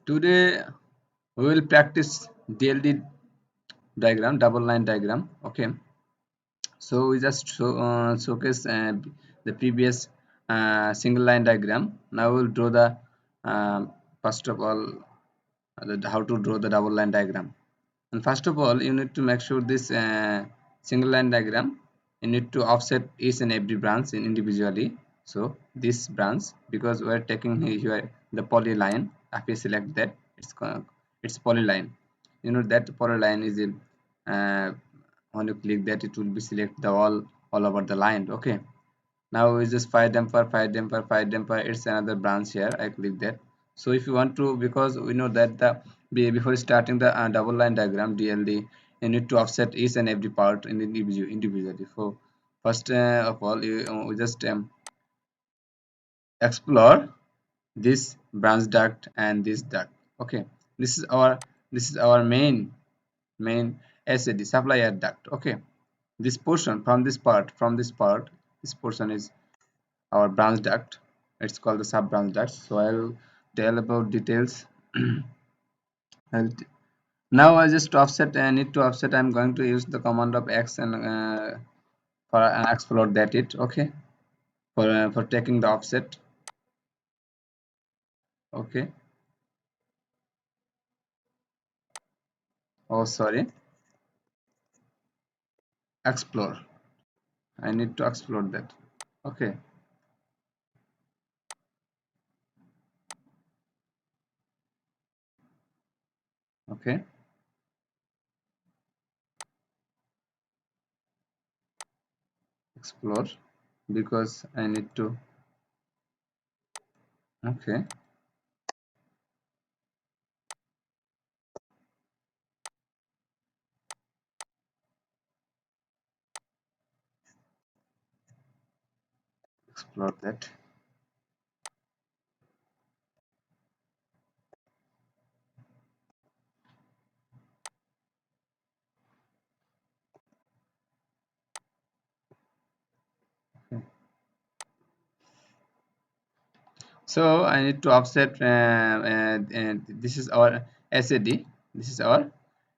Today we will practice DLD diagram, double line diagram. Okay, so we just showcase the previous single line diagram. Now we'll draw the first of all how to draw the double line diagram. And first of all, you need to make sure this single line diagram, you need to offset each and every branch in individually. So this branch, because we're taking here the polyline, after you select that, it's polyline. You know that polyline is in when you click that, it will be select the all over the line. Okay, now we just fire damper, fire damper, it's another branch here. I click that. So if you want to, because we know that the before starting the double line diagram DLD, you need to offset each and every part in individually. So first of all, we just explore this branch duct and this duct. Okay, this is our main SAD, supply air duct. Okay, this portion from this part, this portion is our branch duct. It's called the sub branch duct. So I'll tell about details. I'll Now I just offset, I need to offset. I'm going to use the command of X and for explode that it. Okay, for taking the offset. Okay, oh sorry, explore. I need to explode that. Okay, okay, explore, because I need to. Okay, explore that. Okay. So I need to offset, and this is our SAD. This is our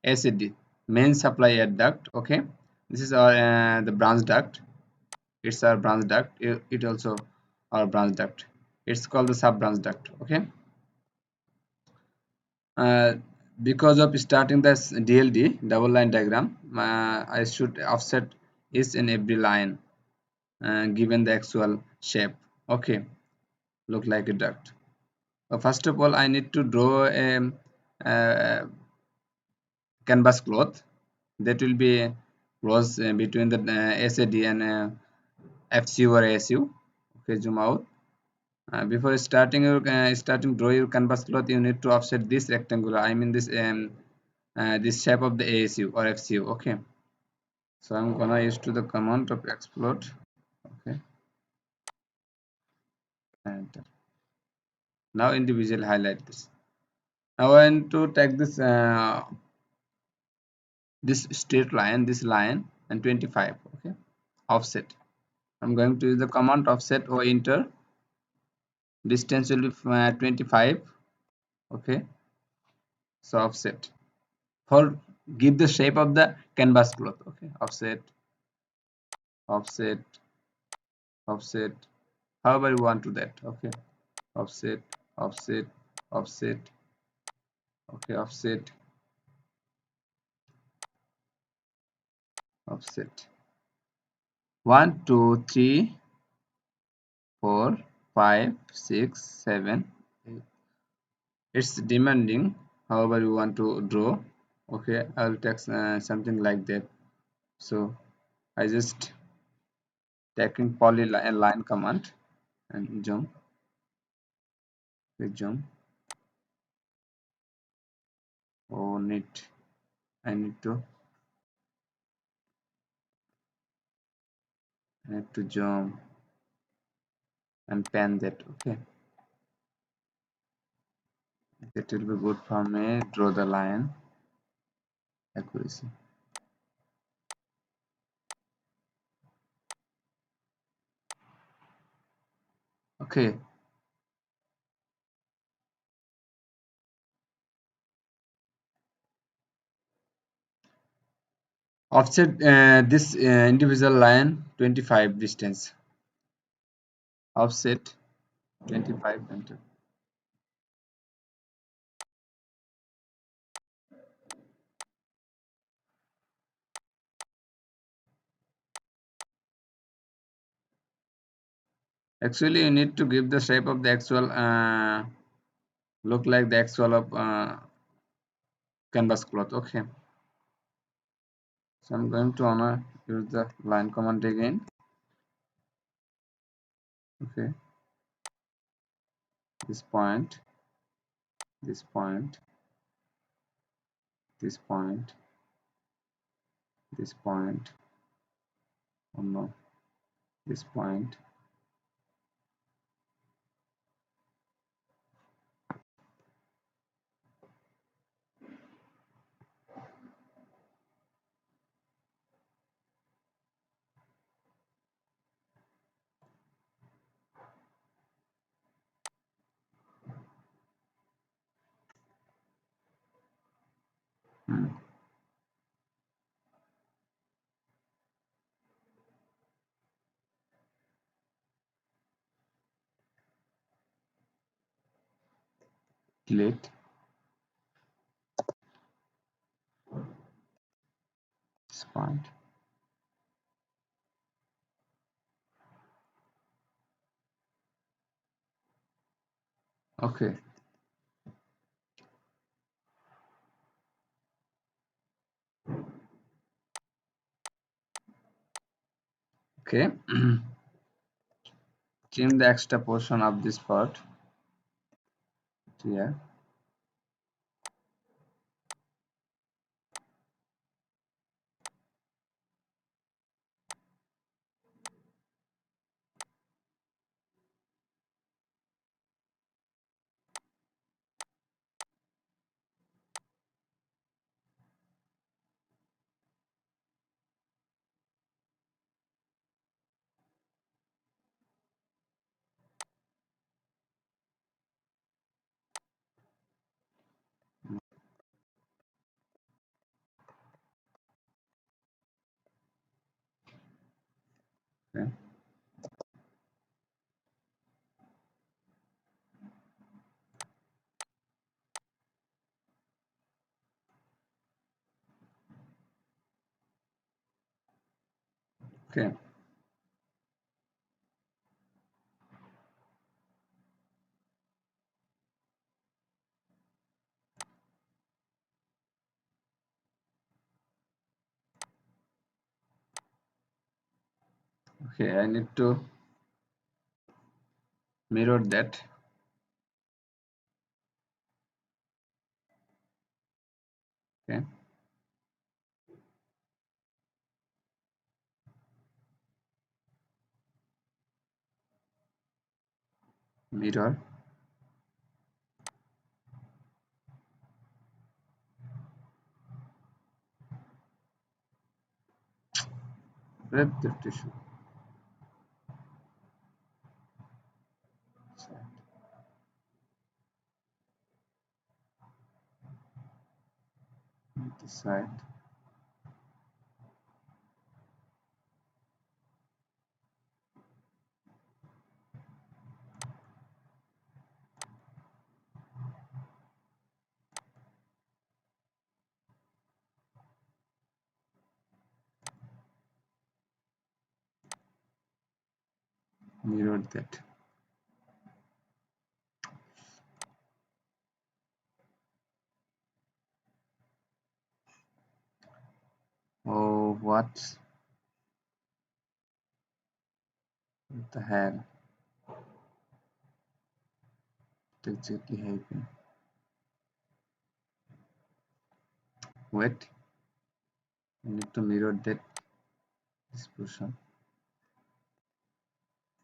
SAD, main supply air duct. Okay, this is our the branch duct. It's our branch duct. It also our branch duct. It's called the sub branch duct. Okay, uh, because of starting this DLD double line diagram, I should offset each and every line given the actual shape. Okay, look like a duct. First of all, I need to draw a canvas cloth that will be close between the SAD and FCU or ASU. Okay, zoom out. Before starting draw your canvas cloth, you need to offset this rectangular. I mean this shape of the ASU or FCU. Okay, so I'm gonna use to the command of explode. Okay, and now individual highlight this. Now I want to take this straight line, this line, and 25. Okay, offset. I'm going to use the command offset or enter. Distance will be 25. Okay, so offset for give the shape of the canvas cloth. Okay, offset, offset, offset. However you want to that. Okay, offset, offset, offset. Okay, offset, offset. 1, 2, 3, 4, 5, 6, 7, 8. It's demanding however you want to draw. Okay, I'll text something like that. So I just taking polyline line command and jump, jump. Oh, need I need to jump and pan that. Okay, that will be good for me. Draw the line accuracy. Okay, offset this individual line 25 distance, offset 25 enter. Actually you need to give the shape of the actual look like the actual of canvas cloth. Okay, so I'm going to honor use the line command again. Okay, this point, this point, this point, this point, oh no, this point. Hmm. Delete this point. Okay, okay. Trim the extra portion of this part here. Okay, okay, okay. I need to mirror that. Okay, mirror. Breadth of tissue. This side. Mirror that. Oh, what the hell? What exactly happened? Wait, I need to mirror that this portion.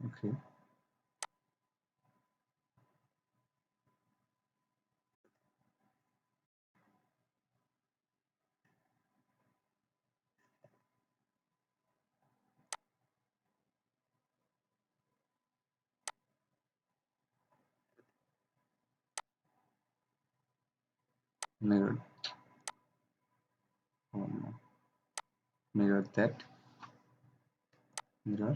Okay, mirrored. Oh no. mirror that, mirror.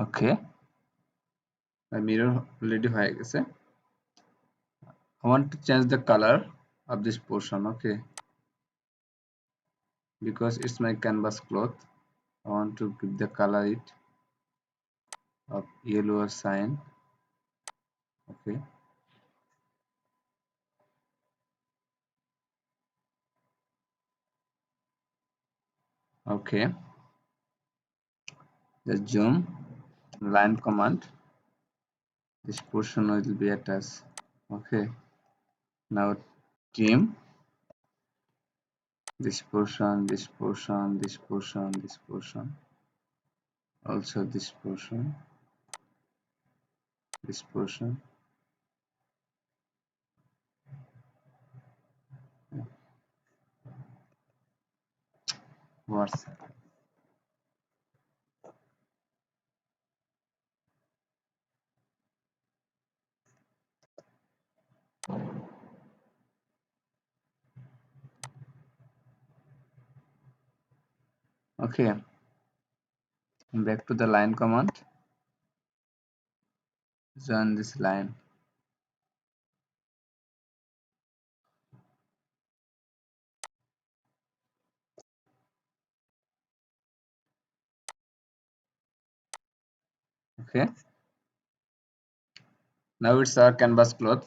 Okay, my mirror already হয়ে গেছে. I want to change the color of this portion. Okay, because it's my canvas cloth, I want to give the color it of yellow sign. Okay, okay, just zoom, line command, this portion will be attached. Okay, now trim this portion, this portion, this portion, this portion, also this portion, this portion. What's okay, back to the line command, join this line. Okay, now it's our canvas cloth.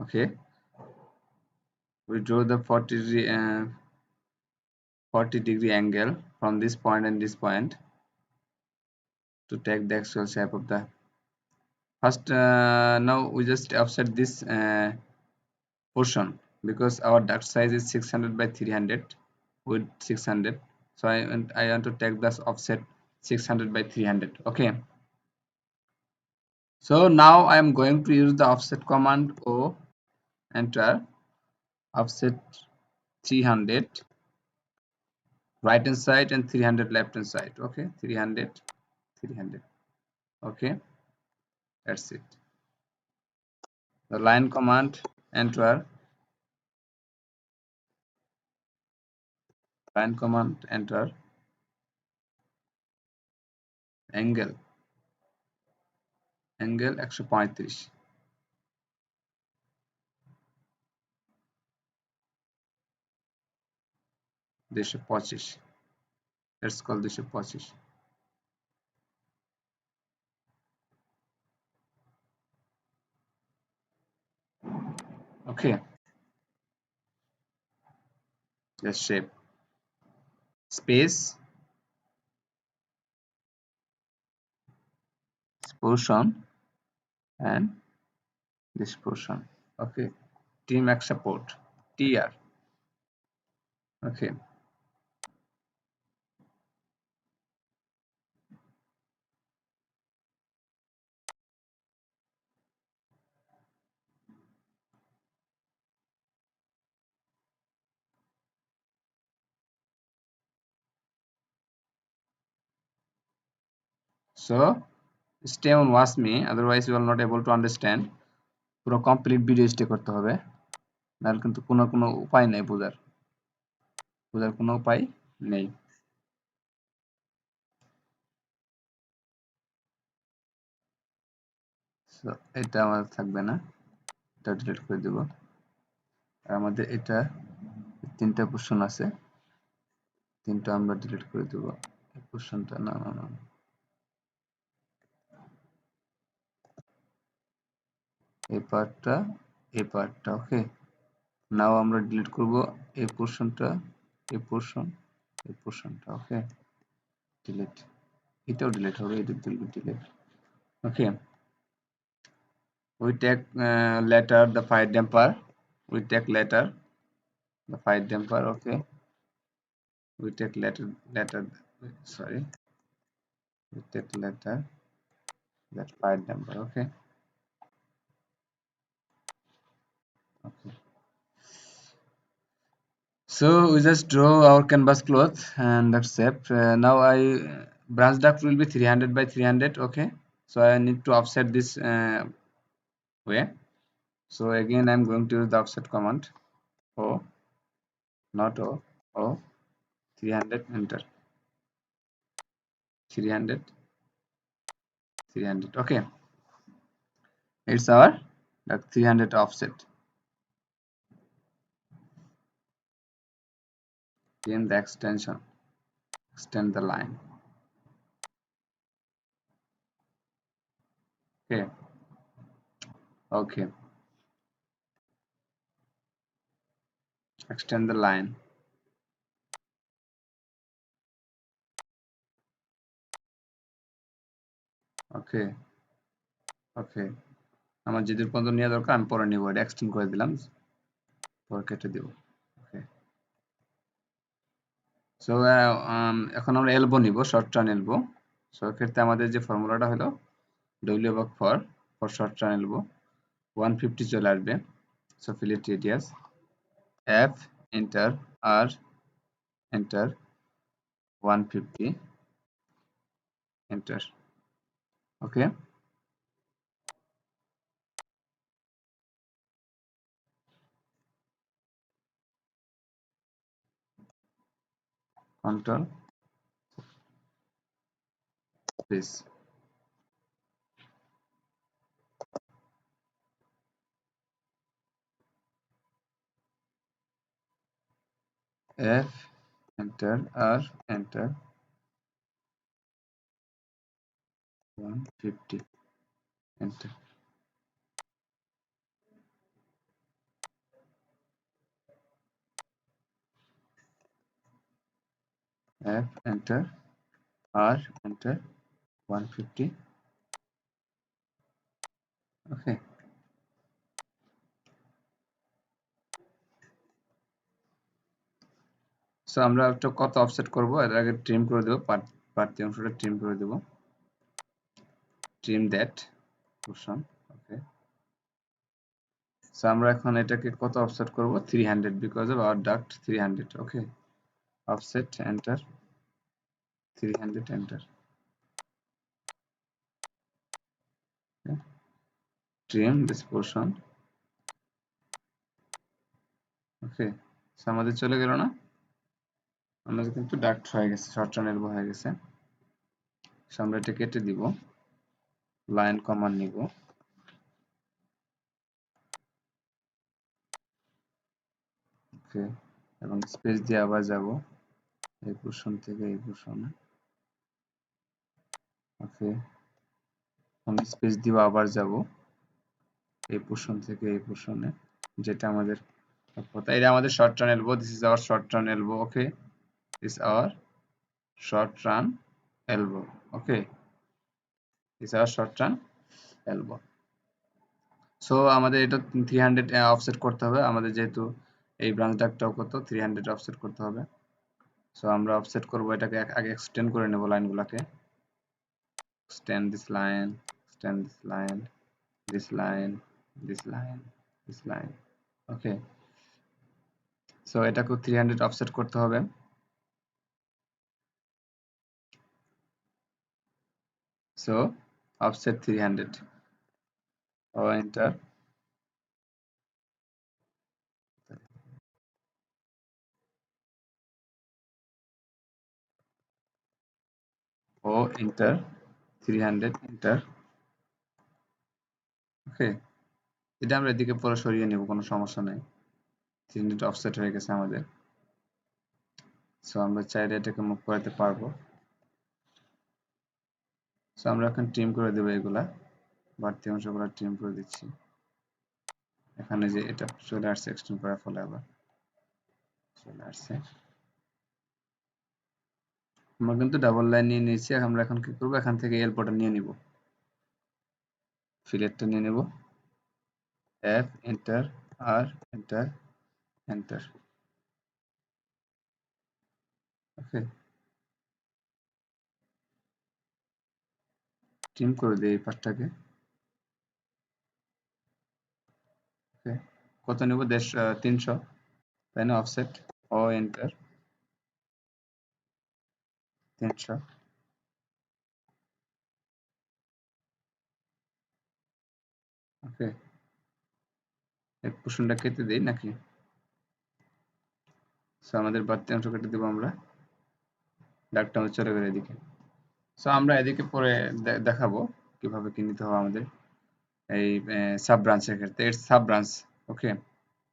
Okay, we draw the 40-degree angle from this point and this point to take the actual shape of the first. Now we just offset this portion because our duct size is 600 by 300 with 600, so I want to take this offset 600 by 300. Okay, so now I am going to use the offset command. O enter, offset 300 right hand side and 300 left hand side. Okay, 300, 300. Okay, that's it. The line command, enter, line command, enter, angle, angle 135, 225. Let's call 225. Okay, just shape, space, this portion and this portion. Okay, T-Max support, TR. Okay, so stay on watch me, otherwise you are not able to understand. পুরো complete video stay করতে হবে, নাহলে কিন্তু কোনো উপায় নেই, বোঝার কোনো উপায় নেই। সো এটা আমাদের থাকবে না, এটা ডিলিট করে দেব। আর আমাদের এটা তিনটা পোর্শন আছে, তিনটা আমরা ডিলিট করে দেব। এই পোর্শনটা না না না, এই পার্টটা, এই পার্টটা। ওকে, নাও আমরা ডিলিট করব এই পোর্শনটা, এই পোর্শন, এই পোর্শনটা। ওকে, ডিলিট, এটাও ডিলিট হবে, এটা delete. Okay, we take later the fire damper, we take later the fire damper. Okay, we take later, sorry, we take later that fire damper. Okay, okay. So we just draw our canvas cloth and that's it. Now I branch duct will be 300 by 300. Okay, so I need to offset this way. So again I'm going to use the offset command. O, not O, O, 300, enter. 300, 300. Okay, it's our duct 300 offset. Then the extension, extend the line. Okay, okay, extend the line. Okay, okay, আমার যেদূর পর্যন্ত নেওয়া দরকার আমি পরে নিব, এটা extend করে দিলাম, পরে কেটে দেব। ওকে, সো এখন আমরা এলবো নিব, শর্ট টার্ন এলবো। সো ক্ষেত্রে আমাদের যে ফর্মুলাটা হলো ডব্লিউ ভাগ ফর শর্ট টার্ন এলবো 150 চলে আসবে। So fillet radius F enter R enter 150 enter. Okay, control space, F enter R enter 150 enter. F enter R enter 150. Okay, so আমরা একটা কত অফসেট করব এর আগে ট্রিম করে দেব, পার্টি অংশটা ট্রিম করে দেব, trim that portion. Okay, so আমরা এখন এটাকে কত অফসেট করব 300 because of our duct 300। Okay, offset enter 300 enter. Trim this portion. Okay, so আমাদের চলে গেল না, আমাদের কিন্তু ডাক্ট হয়ে গেছে, শর্ট টার্ন এলবো হয়ে গেছে। সো আমরা এটা কেটে দিব, লাইন কমান্ড নিব। ওকে, এবং স্পেস দিয়ে আবার যাব এই পোরশন থেকে এই পোরশনে। ওকে, আমি স্পেস দিব আবার যাব এই পোরশন থেকে এই পোরশনে, যেটা আমাদের কথা। এটা আমাদের short turn elbow, this is our short turn elbow. Okay, this our short turn elbow. Okay, this our short turn elbow. So আমাদের এটা 300 অফসেট করতে হবে, আমাদের যেহেতু এই ব্রাঞ্চ ডাক্টটাও কত 300 অফসেট করতে হবে। সো আমরা অফসেট করব এটাকে, আগে এক্সটেন্ড করে নেব লাইনগুলোকে। extend this line, extend this line, this line, this line, this line. Okay, so এটাকে 300 অফসেট করতে হবে। সো অফসেট 300, ও এন্টার। ও এন্টার 300 এন্টার। ওকে, এটা আমরা এদিকে পরে সরিয়ে নেব, কোনো সমস্যা নেই, 300 অফসেট হয়ে গেছে আমাদের। সো আমরা চাইলে এটাকে মুভ করাতে পারবো। সো আমরা এখন ট্রিম করে দেবো এগুলা, বাড়তি অংশগুলো ট্রিম করে দিচ্ছি। এখানে যে এটা চলে আসছে এক্সটেন্ড করার ফলে আবার চলে আসছে। আমরা কিন্তু ডাবল লাইন নিয়ে নিয়েছি, আমরা এখন কি করবো, এখান থেকে এলবোটা নিয়ে নিব, ফিলেটটা নিয়ে নেব। F enter R enter enter ওকে ট্রিম করে দিই এই পার্টটাকে ওকে কত নেব 300 তাই না অফসেট ও এন্টার 300 ওকে এই পোর্শনটা কেটে দেই নাকি সো আমাদের বাড়তি অংশ কেটে দেবো আমরা ডাকটা আমাদের চলে গেল এদিকে সো আমরা এদিকে পরে দেখাবো কিভাবে কি নিতে হবে আমাদের এই সাব ব্রাঞ্চের ক্ষেত্রে এর সাব ব্রাঞ্চ ওকে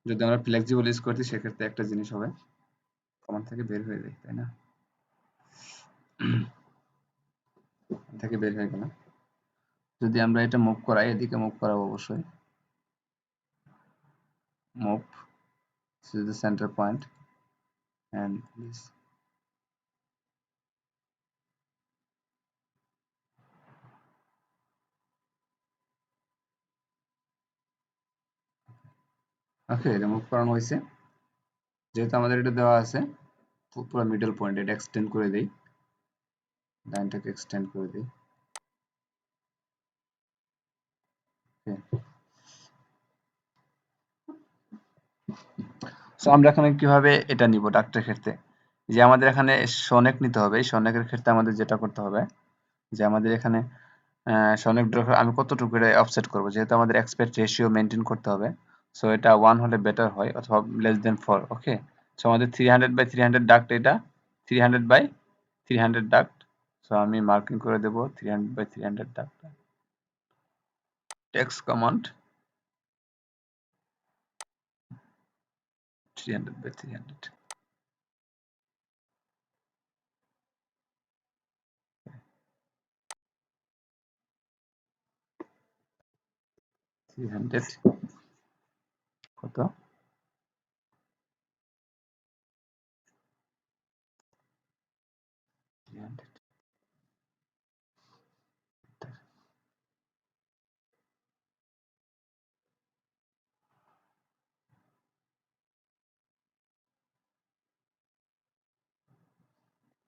যদি আমরা ফ্লেক্সিবল ইউজ করছি সেক্ষেত্রে একটা জিনিস হবে কমান্ড থেকে বের হয়ে যায় তাই না থেকে বের হয়ে গেল যদি আমরা এটা মুভ করাই এদিকে মুভ করাবো অবশ্যই move this is the center point and this ওকে এটা মুভ করানো হয়েছে যেহেতু আমাদের এটা দেওয়া আছে পুরো মিডল পয়েন্ট এটা এক্সটেন্ড করে দেই লাইনটাকে এক্সটেন্ড করে দিই ওকে সো আমরা এখানে কিভাবে এটা নিব ডাক্তারের ক্ষেত্রে যে আমাদের এখানে সনেক নিতে হবে এই সনেকের ক্ষেত্রে আমাদের যেটা করতে হবে যে আমাদের এখানে সনেক ড্র আমি কতটুকু এটা অফসেট করব যেহেতু আমাদের এক্সপেক্ট রেশিও মেনটেন করতে হবে সো এটা 1 হলে বেটার হয় অথবা লেস দেন 4 ওকে সো আমাদের 300 বাই 300 ডাক্ট এটা 300 বাই 300 ডাক্ট সো আমি মার্কিং করে দেব 300 by 300 duct text command 300 by 300 300 কত 300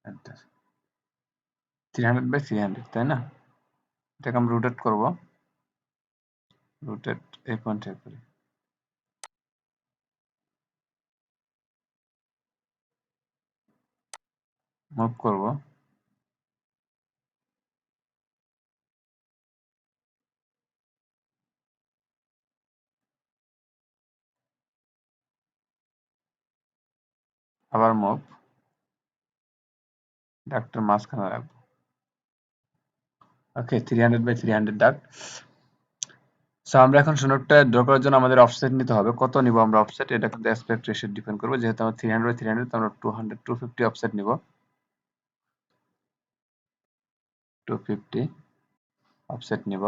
এন্টার 300 বাই 300 তাই না এটাকে আমরা রোটেট করব রোটেট এই পয়েন্টে করি মুভ করব আবার মুভ ডাক্তার মাঝখানে রাখবো ওকে 300 বাই 300 ডাক্ট সো আমরা এখন সনকটা ড্র করার জন্য আমাদের অফসেট নিতে হবে কত নিব আমরা অফসেট এটা কিন্তু অ্যাসপেক্ট রেশিও ডিপেন্ড করবে যেহেতু আমরা 300 বাই 300 তো আমরা 200 250 অফসেট নিব 250 অফসেট নিব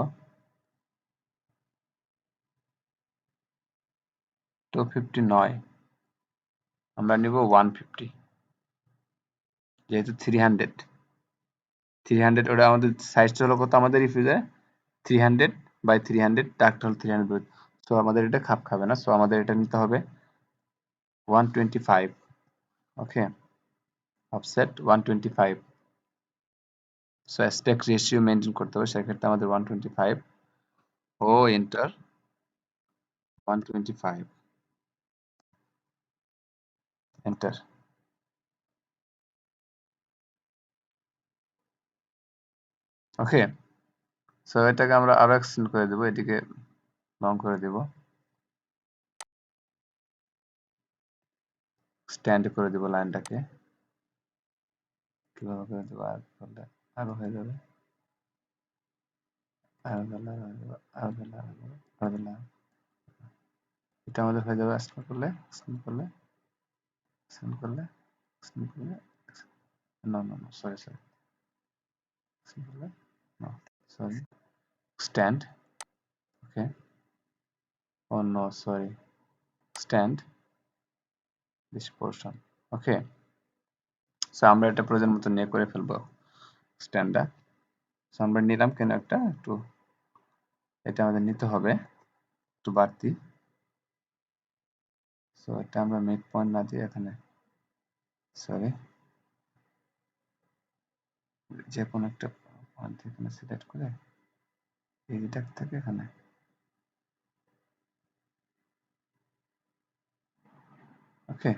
250 নয় আমরা নিব 150 যেহেতু 300 300 ওটা আমাদের সাইজটা হলো কত আমাদের রিফিউজে 300 বাই 300 ডাক্ট হল 300 সো আমাদের এটা খাপ খাবে না সো আমাদের এটা নিতে হবে 125 okay offset 125 so aspect ratio maintain করতে হবে সেক্ষেত্রে আমাদের 125 ও এন্টার 125 এন্টার ওকে সো এটাকে আমরা আরো এক্সটেন্ড করে দেব এদিকে লং করে দেব স্ট্যান্ড করে দেব লাইনটাকে কিভাবে করে দেব আর করলে আরো হয়ে যাবে আরো গেলে আরো গেলে আরো গেলে আরো গেলে এটা আমাদের হয়ে যাবে এক্সটেন্ড করলে এক্সটেন্ড করলে এক্সটেন্ড করলে এক্সটেন্ড করলে no no no sorry sorry extend করলে no sorry stand okay oh no sorry stand this portion okay so আমরা এটা প্রয়োজন মতো নিয়ে করে ফেলবো স্ট্যান্ডটা সো আমরা নিলাম কেন একটা একটু এটা আমাদের নিতে হবে একটু বাড়তি। সো এটা আমরা মিড পয়েন্ট না দিয়ে এখানে সরি যে কোনো একটা পয়েন্ট এখানে সিলেক্ট করে এই ডাক্ট থেকে এখানে ওকে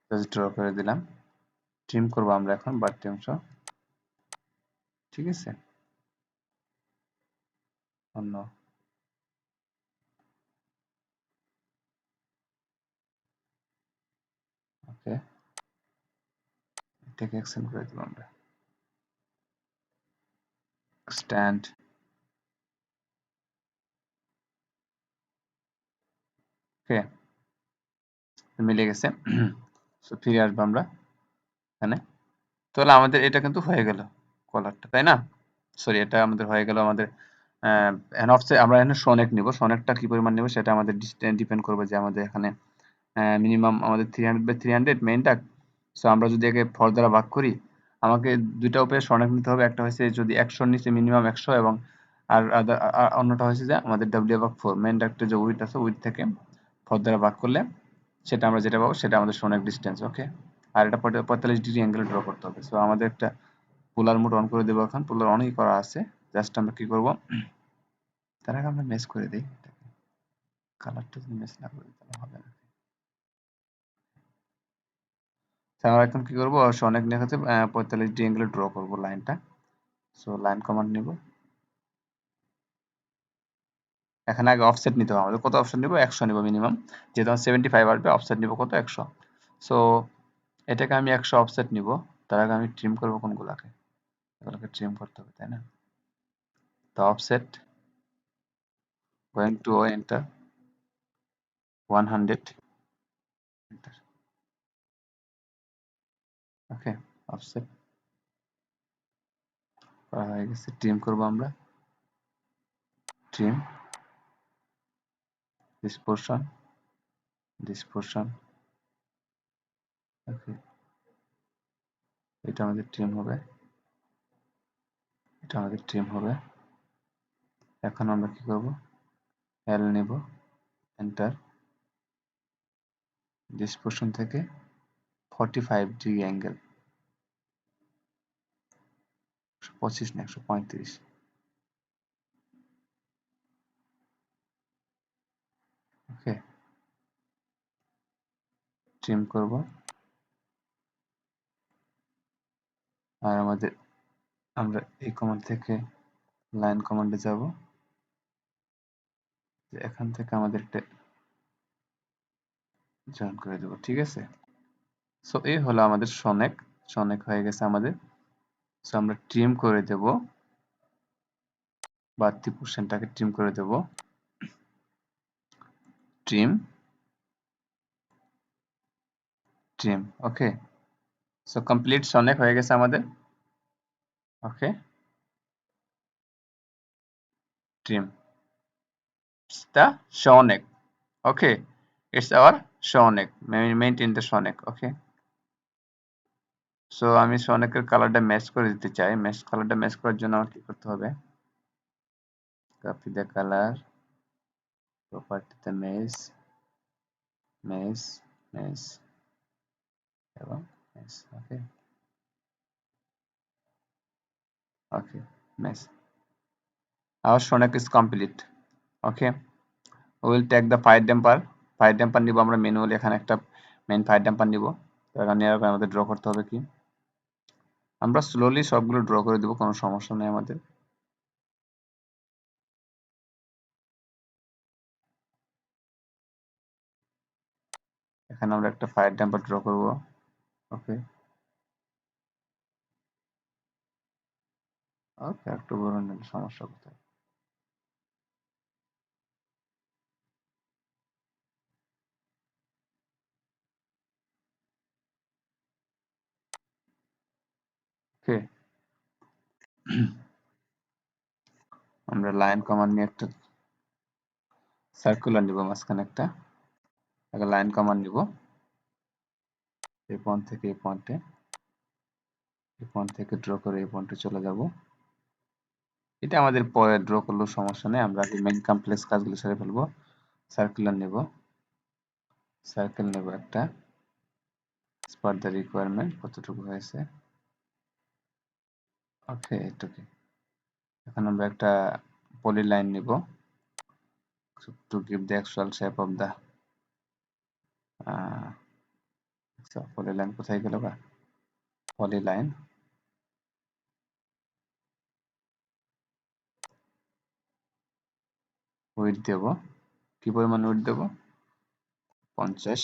জাস্ট ড্র করে দিলাম। ট্রিম করবো আমরা এখন বাড়তি অংশ, ঠিক আছে। অন্য ওকে এটাকে এক্সটেন্ড করে দেবো আমরা, এক্সটেন্ড। ওকে মিলে গেছে। সো ফিরে আসবো আমরা এখানে। তাহলে আমাদের এটা কিন্তু হয়ে গেল কলারটা, তাই না? সরি এটা আমাদের হয়ে গেল আমাদের অফসেট। আমরা এখানে সনেক নিব, সনেকটা কি পরিমাণ নিব সেটা আমাদের ডিপেন্ড করবে যে আমাদের এখানে মিনিমাম আমাদের 300/300 মেইন ডাক্ট। সো আমরা যদি একে 4 দ্বারা ভাগ করি, আমাকে দুইটা উপায়ে সনেক নিতে হবে। একটা হচ্ছে যদি 100 নিচে মিনিমাম 100 এবং আর অন্যটা হচ্ছে যে আমাদের W/4 মেইন ডাক্টের যে উইডথ আছে উইডথ থেকে 4 দ্বারা ভাগ করলে সেটা আমরা যেটা পাবো সেটা আমাদের সনেক ডিস্টেন্স। ওকে আর এটা 45 ডিগ্রি অ্যাঙ্গেল ড্র করতে হবে। সো আমাদের একটা পোলার মোড অন করে দেবো এখন। পোলার অনই করা আছে, জাস্ট আমরা কি করব তার আগে আমরা মেশ করে দিই কালারটা, যদি মেশ না করি তাহলে হবে না। আমরা এখন কি করবো অনেক দেখাচ্ছে 45 ডিগ্রি অ্যাঙ্গেলে ড্র করবো লাইনটা। সো লাইন কমান্ড নিব, এখানে আগে অফসেট নিতে হবে আমাদের। কত অপশন নিব 100 নিব মিনিমাম, যেহেতু আমার 75 আসবে অফসেট নিব কত 100। সো এটাকে আমি 100 অফসেট নিব। তার আগে আমি ট্রিম করবো কোনগুলাকে, এগুলোকে ট্রিম করতে হবে তাই না। তো offset going to enter 100 enter. Okay offset করা হয়ে গেছে। ট্রিম করবো আমরা, trim this portion, this portion। ওকে এটা আমাদের ট্রিম হবে, এটা আমাদের ট্রিম হবে। এখন আমরা কি করব এল নেব, এন্টার। this portion থেকে 45 ডিগ্রি অ্যাঙ্গেল, 25 না 135। ওকে ট্রিম করব। আর আমাদের আমরা এই কমান্ড থেকে লাইন কমান্ডে যাব, যে এখান থেকে আমাদের একটা জয়েন করে দেব, ঠিক আছে। সো এই হলো আমাদের সনেক, সনেক হয়ে গেছে আমাদের। সো আমরা ট্রিম করে দেব, বাড়তি পোর্শনটাকে ট্রিম করে দেব, trim trim. Okay so complete সনেক হয়ে গেছে আমাদের। Okay trim the show neck. Okay it's our show neck, maintain the show neck. Okay so আমি সনেকের কালারটা ম্যাচ করে দিতে চাই। ম্যাচ কালারটা ম্যাচ করার জন্য আমার কি করতে হবে, কপি দ্য কালার, প্রপার্টিতে ম্যাচ, ম্যাচ, ম্যাচ এবং match. Okay okay match. our shonek is complete. Okay we will take the fire damper, fire damper নিব আমরা ম্যানুয়ালি। এখানে একটা মেইন ফায়ার ড্যাম্পার নিব। এটা নেওয়ার পর আমাদের ড্র করতে হবে কি, আমরা স্লোলি সবগুলো ড্র করে দেব, কোনো সমস্যা নেই আমাদের। এখানে আমরা একটা ফায়ার ড্যাম্পার ড্র করব। ওকে ওকে একটু বড় নিলে সমস্যা কোথায়। ওকে আমরা লাইন কমান্ড নিয়ে একটা সার্কুলার নিব, মাঝখানে একটা লাইন কমান্ড নিব। এই পয়েন্ট থেকে এই পয়েন্টে, এই পয়েন্ট থেকে ড্র করে এই পয়েন্টে চলে যাব। এটা আমাদের পরে ড্র করলেও সমস্যা নেই, আমরা আগে মেইন কমপ্লেক্স কাজগুলো সেরে ফেলবো। সার্কুলার নেব, সার্কেল নেব একটা, ফর দ্য রিকোয়ারমেন্ট কতটুকু হয়েছে, ওকে এটুকু। এখন আমরা একটা পলিলাইন নিব to give the actual shape of the polyline কোথায় গেল বা, পলিলাইন উইডথ দেব, কি পরিমাণ উইডথ দেব, 50,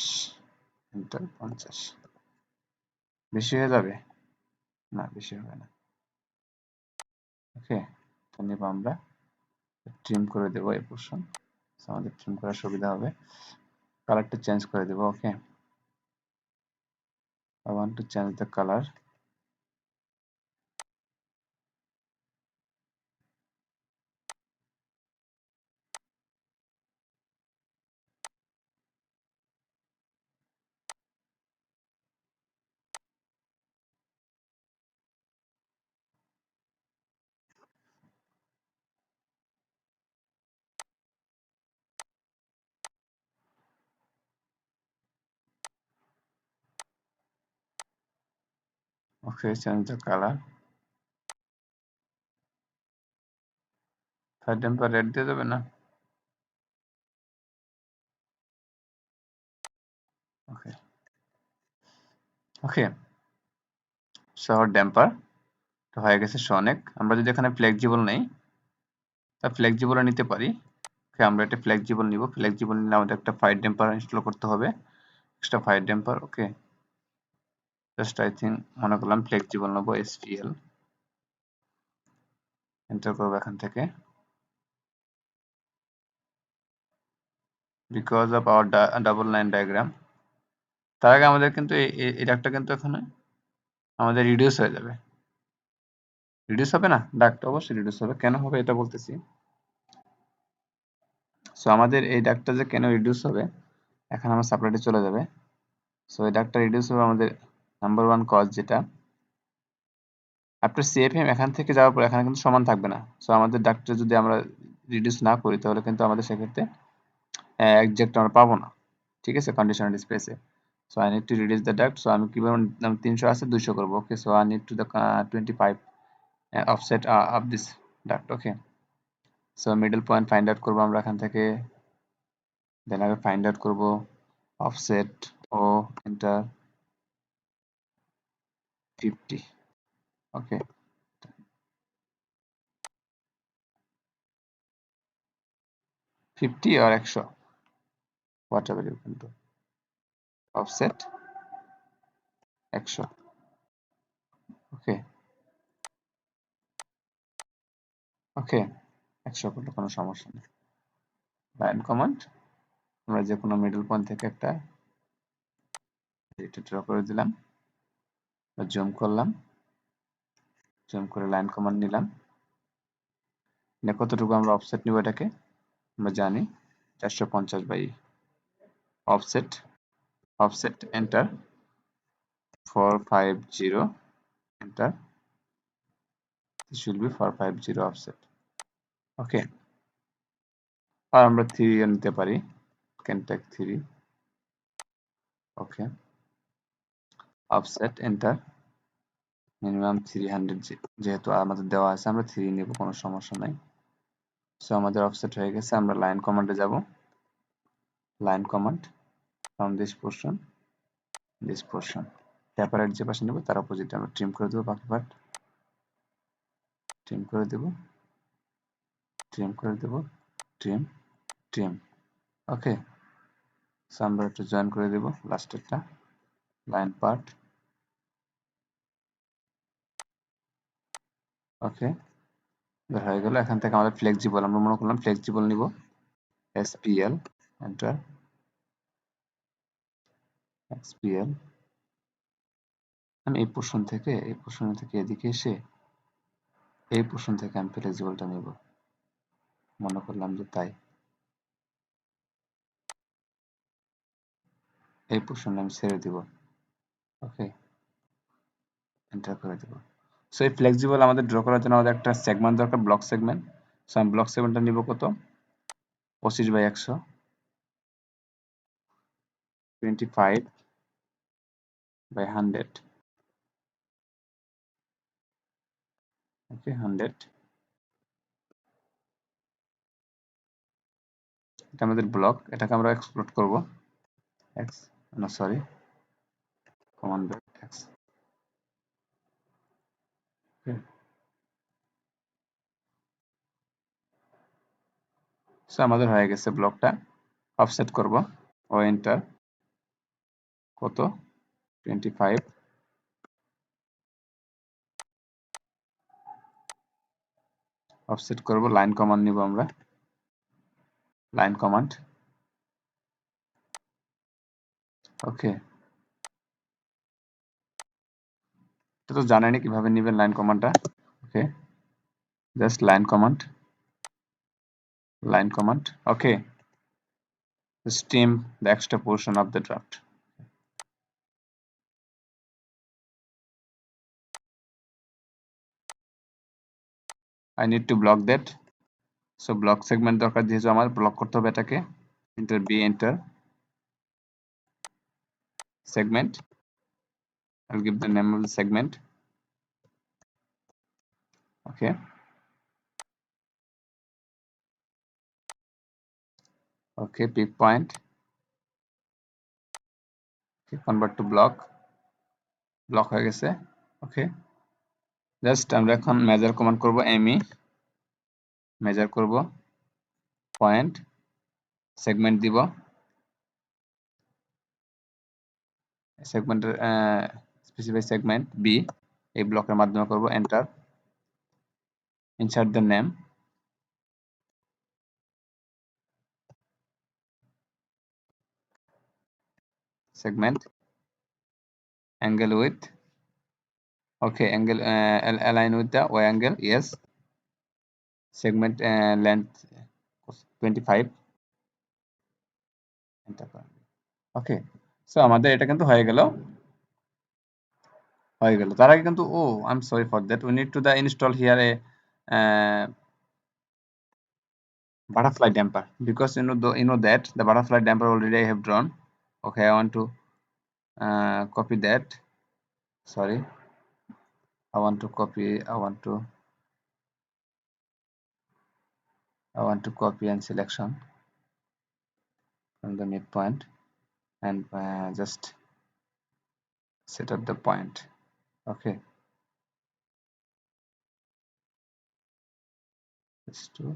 এন্টার 50, বেশি হয়ে যাবে না, বেশি হবে না, ওকে। তো নেব আমরা, ট্রিম করে দেব এই পোর্শন, আমাদের ট্রিম করার সুবিধা হবে। কালারটা চেঞ্জ করে দেব, ওকে। I want to change the color, okay, change the color, third temper red দিয়ে দেবে না, ওকে ওকে। শহর ড্যাম্পার হয়ে গেছে অনেক। আমরা যদি এখানে ফ্লেক্সিবল নেই, তা ফ্লেক্সিবল নিতে পারি, ওকে। আমরা এটা ফ্লেক্সিবল নিব, ফ্লেক্সিবল নিলে আমাদের একটা ফাইভ ড্যাম্পার ইনস্টল করতে হবে, extra five damper, okay. Just I think মনে করলাম ফ্লেক্সিবল নেবো, এসপিএল এন্টার করবো এখান থেকে, because of hour double line diagram. তার আগে আমাদের কিন্তু এই ডাকটা কিন্তু এখানে আমাদের রিডিউস হয়ে যাবে, রিডিউস হবে না, ডাকটা অবশ্যই রিডিউস হবে। কেন হবে এটা বলতেছি। সো আমাদের এই ডাকটা যে কেন রিডিউস হবে, এখন আমার সাপ্লাইতে চলে যাবে। সো এই ডাকটা রিডিউস হবে আমাদের নাম্বার ওয়ান কজ, যেটা আফটার সিএফএম এখান থেকে যাওয়ার পর এখানে কিন্তু সমান থাকবে না। সো আমাদের ডাকটা যদি আমরা রিডিউস না করি, তাহলে কিন্তু আমাদের সেক্ষেত্রে একজ্যাক্ট আমরা পাবো না, ঠিক আছে, কন্ডিশনাল স্পেসে। So I need to reduce the duct. So আমি কিভাবে, 300 আছে 200 করবো, okay. So I need to the 25 offset of this duct, okay. So middle point find out করবো আমরা এখান থেকে, দেন আগে ফাইন্ড আউট করবো অফসেট ও enter 50, okay. 50 or 100, whatever you can do, offset 100, okay okay. 100 করলে কোনো সমস্যা নেই। লাইন কমান্ড, আমরা যে কোনো মিডল পয়েন্ট থেকে একটা এটা ড্র করে দিলাম, জুম করলাম, জুম করে লাইন কমান্ড নিলাম। কতটুকু আমরা অফসেট নিব, এটাকে আমরা জানি 450 by offset, offset enter 450, enter, this will be 450 offset, okay. আর আমরা 3 নিতে পারি, can take 3, okay. Offset enter minimum 300, যেহেতু আমাদের দেওয়া আছে আমরা 3 নিব, কোনো সমস্যা নাই। সো আমাদের অফসেট হয়ে গেছে। আমরা লাইন কমান্ডে যাব, line command from this portion ট্যাপারের যে পাশে নেব তার অপোজিটে আমরা ট্রিম করে দেবো, বাকি পার্ট ট্রিম করে দেব, ট্রিম করে দেব, ট্রিম ট্রিম, ওকে। সো আমরা একটু জয়েন করে দেব লাস্টেরটা, লাইন পার্ট, ওকে। হয়ে গেল। এখান থেকে আমাদের ফ্লেক্সিবল, আমরা মনে করলাম ফ্লেক্সিবল নিব, এসপিএল এন্টার, এক্সপিএল। আমি এই পোর্শন থেকে এদিকে এসে এই পোর্শন থেকে আমি ফ্লেক্সিবলটা নিব, মনে করলাম যে তাই এই পোর্শন আমি ছেড়ে দিব, ওকে, এন্টার করে দেব। সো এই ফ্লেক্সিবল আমাদের ড্র করার জন্য আমাদের একটা সেগমেন্ট দরকার, ব্লক সেগমেন্ট। সো আমি ব্লক সেগমেন্টটা নিব কত, 25/100, 25/100, ওকে 100। এটা আমাদের ব্লক, এটাকে আমরা এক্সপ্লোড করব, এক্স না সরি কমান্ড এক্স। সো আমাদের হয়ে গেছে ব্লকটা। অফসেট করব, ও এন্টার, কত 25। অফসেট করব, লাইন কমান্ড নিব আমরা, লাইন কমান্ড, ওকে। এটা তো জানেনই কিভাবে নেবেন লাইন কমান্ডটা, okay. Just line command, line command, okay. Just trim the extra portion of the draft. I need to block that, so block segment দরকার, যেহেতু আমার ব্লক করতে হবে এটাকে, enter b, enter segment, I'll give the name of the segment, okay. Okay, peak point, okay, convert to block, block হয়ে গেছে, okay. Just আমরা এখন মেজার কমান্ড করব, me মেজার করব, পয়েন্ট সেগমেন্ট দিব, সেগমেন্টের স্পেসিফাই সেগমেন্ট বি, এই ব্লকের মাধ্যমে করব, enter, insert the name, segment, angle width, okay, angle align with the y angle, yes, segment length 25, okay. So আমাদের এটা কিন্তু হয়ে গেল, তার আগে কিন্তু I am sorry for that, we need to the install here a butterfly damper, because you know that the butterfly damper already I have drawn, okay. I want to copy that, sorry, I want to copy, I want to copy and selection from the midpoint, and just set up the point, okay. Let's do,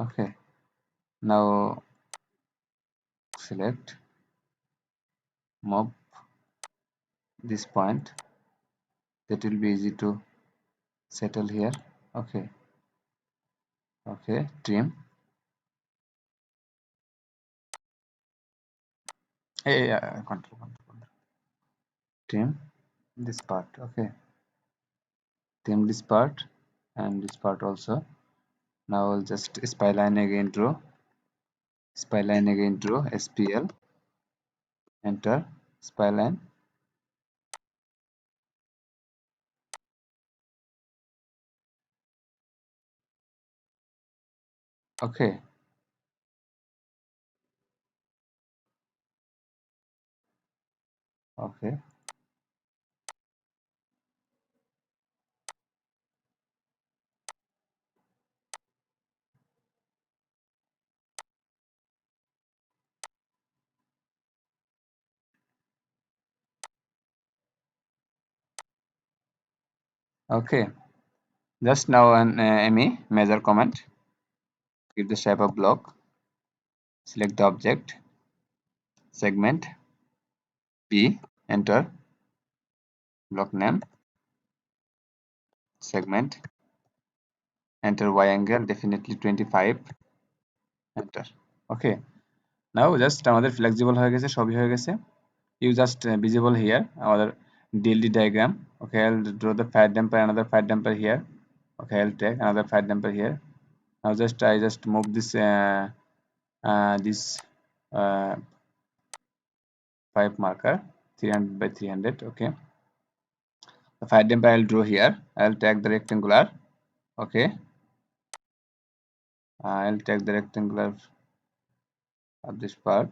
okay. Now select, move this point, that will be easy to settle here, okay, okay. Trim, hey, control, trim this part, okay. Trim this part and this part also. Now I'll just spline again, draw, spline again, draw, spl, enter, spline, okay, okay, okay. Just now an me measure command, give the shape of block, select the object, segment b, enter, block name, segment, enter y angle, definitely 25, enter, okay. Now just আমাদের flexible হয়ে গেছে, সবই হয়ে গেছে। You just visible here our DLD diagram, okay. I'll draw the fire damper, another fire damper here, okay. I'll take another fire damper here. Now I just move this this pipe marker, 300 by 300. Okay, the fire damper I'll draw here. I'll take the rectangular. Okay, I'll take the rectangular of this part.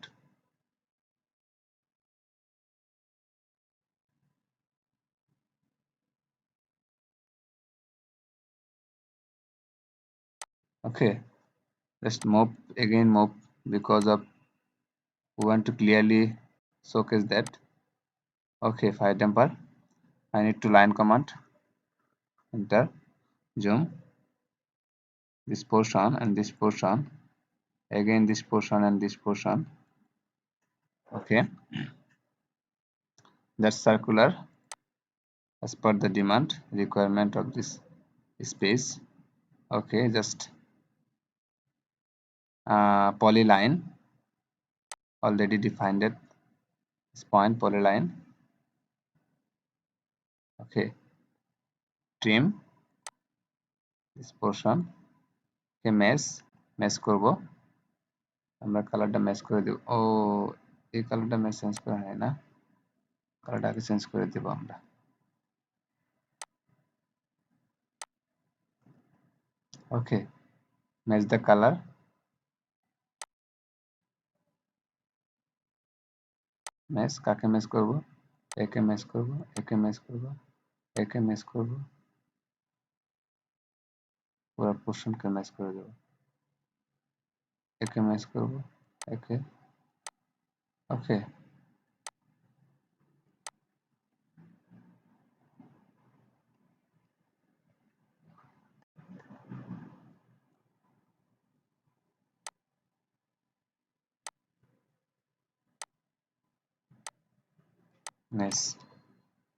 Okay, just move again, move, because of we want to clearly showcase that. Okay, fire damper. I need to line command, enter, zoom, this portion and this portion, again this portion and this portion. Okay, that's circular as per the demand requirement of this space. Okay, just polyline, already defined it, this point polyline. Okay, trim this portion. Okay, mesh করব আমরা, কালারটা match করে দেব। ও, এই কালারটা match change করা হয় না, কালারটা আগে চেঞ্জ করে দেব আমরা। ওকে, ম্যাচ দ্য কালার, ম্যাচ কাকে ম্যাচ করব, একে ম্যাচ করব, একে ম্যাচ করব, একে ম্যাচ করব, পুরো পোর্শনকে ম্যাচ করে দেব, একে ম্যাচ করব, একে। ওকে, ম্যাচ।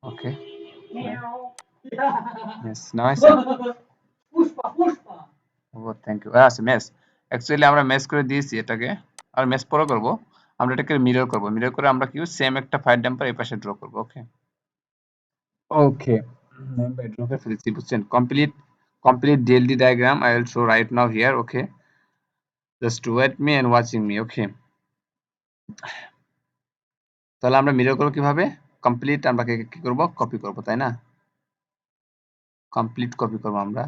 ওকে, ম্যাচ নাও আছে। ও থ্যাংক ইউ। আচ্ছা, ম্যাচ অ্যাকচুয়ালি আমরা ম্যাচ করে দিয়েছি এটাকে, আর ম্যাচ পরে করব। আমরা এটাকে মিরর করব, মিরর করে আমরা কি সেম একটা ফায়ার ডাম্পার এই পাশে ড্র করব। ওকে, ওকে, আমরা ড্র করে ফেলেছি, বুঝছেন? Complete DLD diagram I will show right now here. Okay, just wait me and watching me. Okay, তাহলে আমরা মিরর করব কিভাবে? কমপ্লিট আমরা কি করব, কপি করব, তাই না? কমপ্লিট কপি করব আমরা।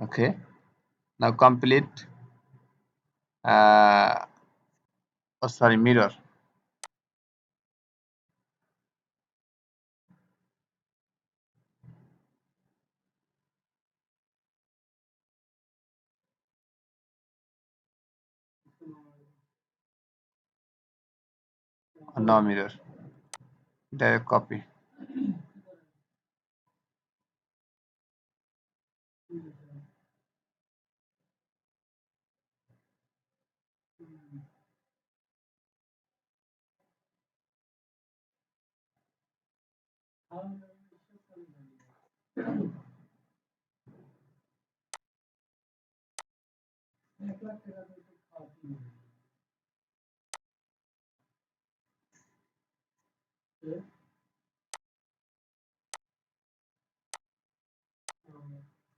Okay, now complete oh sorry, mirror. No mirror, direct copy.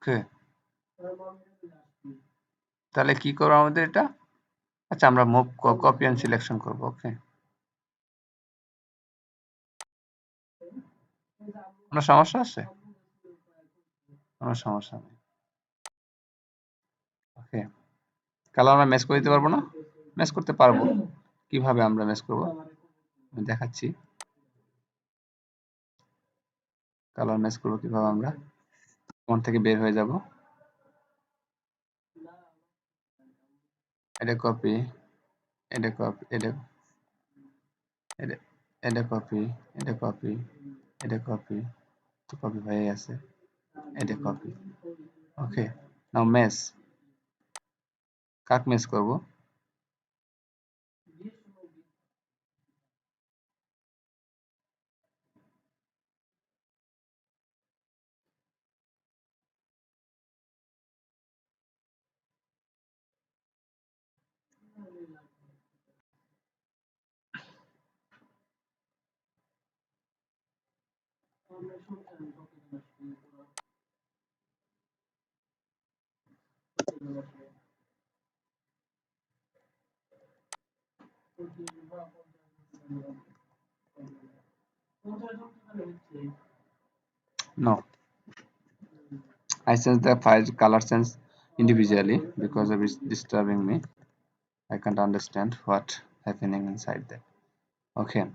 Okay, তাহলে কি করব আমাদের এটা? আচ্ছা, আমরা মুভ কপি এন্ড সিলেকশন করব। ওকে, কোনো সমস্যা আছে? কোনো সমস্যা নেই। ওকে, কালার আমরা ম্যাচ করে দিতে পারবো না? ম্যাচ করতে পারবো। কিভাবে আমরা ম্যাচ করব আমি দেখাচ্ছি। কালার ম্যাচ করব কিভাবে আমরা, কোন থেকে বের হয়ে যাব, এটা কপি, এটা কপি, এটা এটা এটা কপি, এটা কপি, এটা কপি, তো কপি হয়ে আছে, এটা কপি। ওকে, নাও ম্যাচ, কাক ম্যাচ করব? No, I change the file color sense individually because of it's disturbing me. I can't understand what happening inside there. Okay,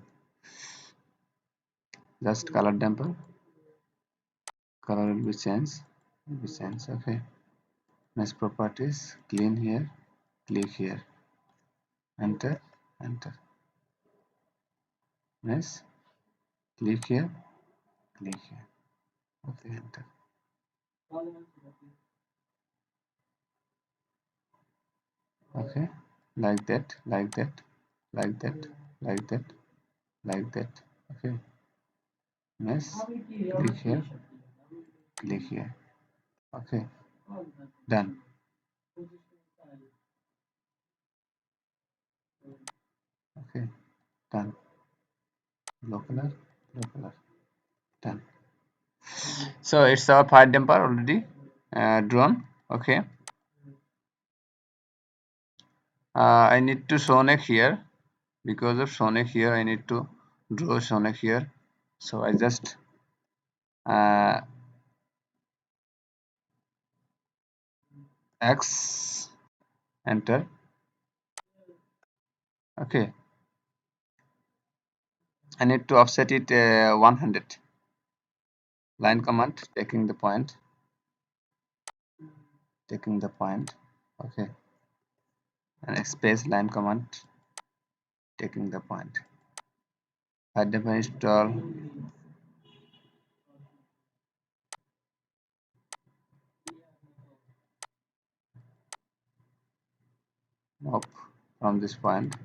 just color damper. Color will be changed. Okay. Mesh properties. Clean here. Click here. Enter. Enter. Mesh. Click here. Click here. Okay. Enter. Okay. Like that. Like that. Like that. Like that. Like that. Okay. Mesh. Click here. Click here. Okay. Done. Okay. Done. Blue color. Blue color. Done. So it's our fire damper already drawn. Okay. I need to Sonic here. Because of Sonic here, I need to draw Sonic here. So I just uh, X, enter. Okay, I need to offset it 100. Line command, taking the point. Okay, and space line command, taking the point. Identify install. Nope, from this point.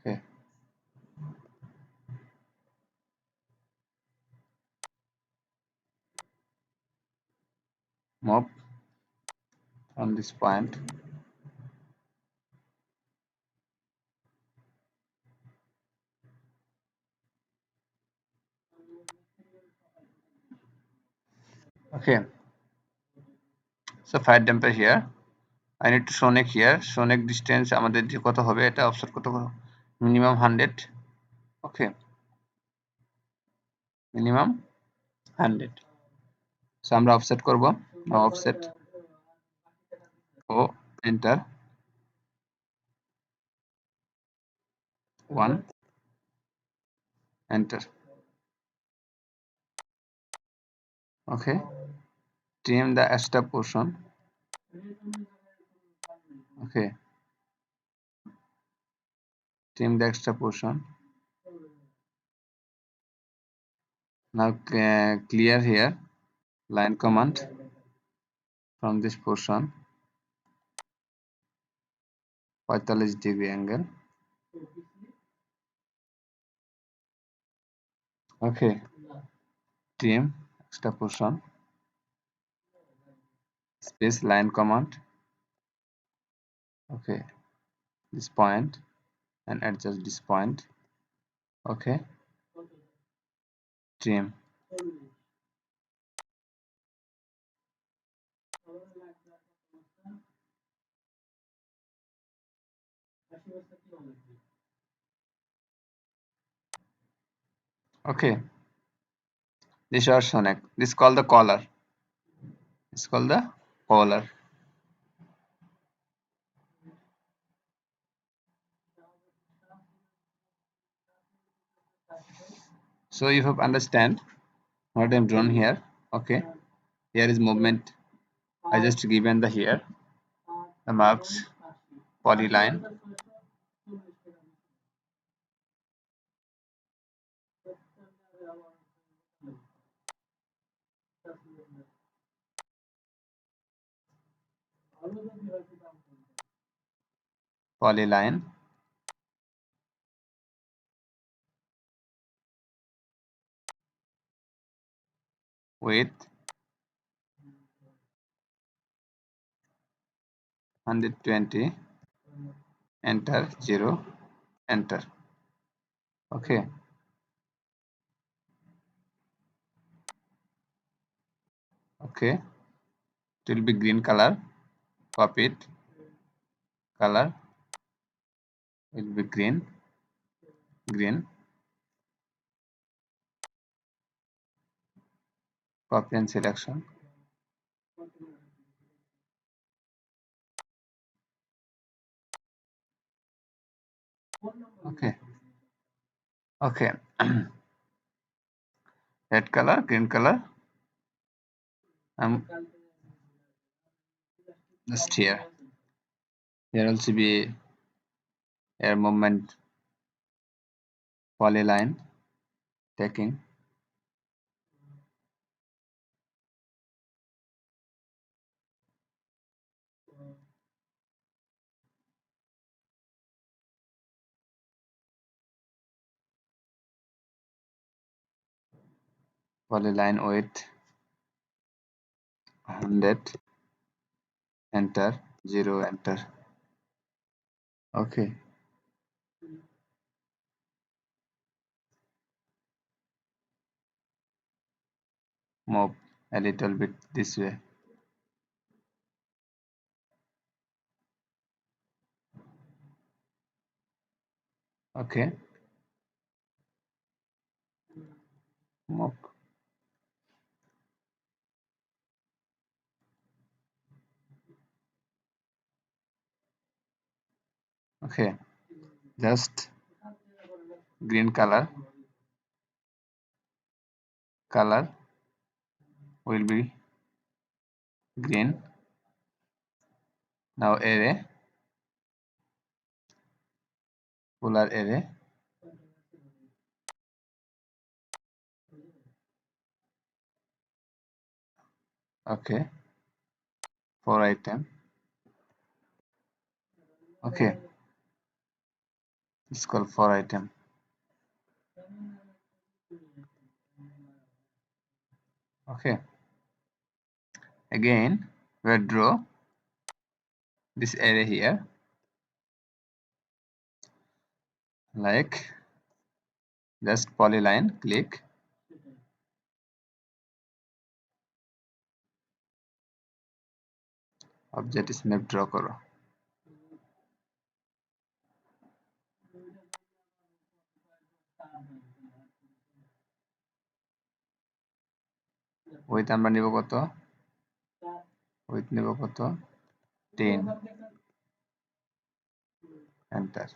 Okay, mop from this point. Okay, so fire damper here. I need to Sonic here. Sonic distance আমাদের যে কত হবে এটা offset কত minimum 100. Okay, minimum 100. So আমরা offset করব. Offset ও enter 1 enter. Okay, trim the extra portion. Okay, trim the extra portion. Now clear here. Line command from this portion 45-degree angle. Okay, trim extra portion, space line command. Okay, this point and adjust this point. Okay, trim. Okay, this is Sonic. This is called the collar. It's called the collar. So you have understand what I'm drawn here. Okay, here is movement. I just given the here the marks polyline. Polyline with 120. Enter 0. Enter. Okay. Okay, it will be green color. Copy it. Color will be green. Copy and selection. Okay, okay. Red color, green color. I'm just here. Here also be air movement polyline taking polyline weight 100, enter, 0, enter. Okay, move a little bit this way. Okay, move. Okay, just green color will be green. Now array, polar array. Okay, 4 item. Okay, it's called 4 item. Okay, again we draw this array here, like just polyline, click, object snap draw करो. With আমরা নিব কত, with নিব কত, 10, enter,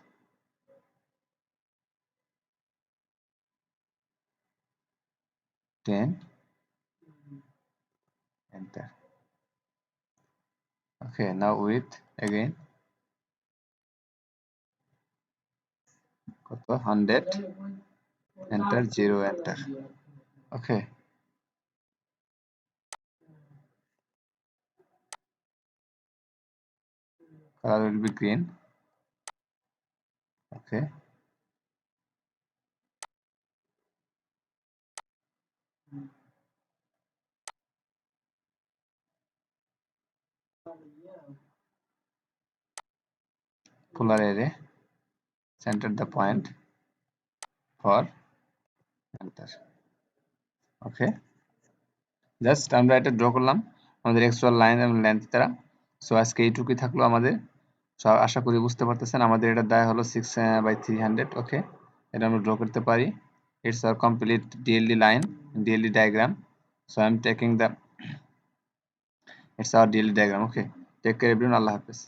10, enter. Okay, now with again কত, 100, enter, 0, enter. Okay, color will be green. Okay, polar array, center the point for enter. Okay, just আমরা এটা draw করলাম আমাদের এক্সট্রা লাইন এবং লেন্থ দ্বারা। সো আজকে এইটুকুই থাকলো আমাদের। সো আশা করি বুঝতে পারতেছেন আমাদের এটা দেয়া হলো 6/300। ওকে, এটা আমরা ড্র করতে পারি। It's our complete DLD line, DLD diagram. So I am taking the, it's our DLD diagram. Okay, take care everyone, আল্লাহ হাফেজ।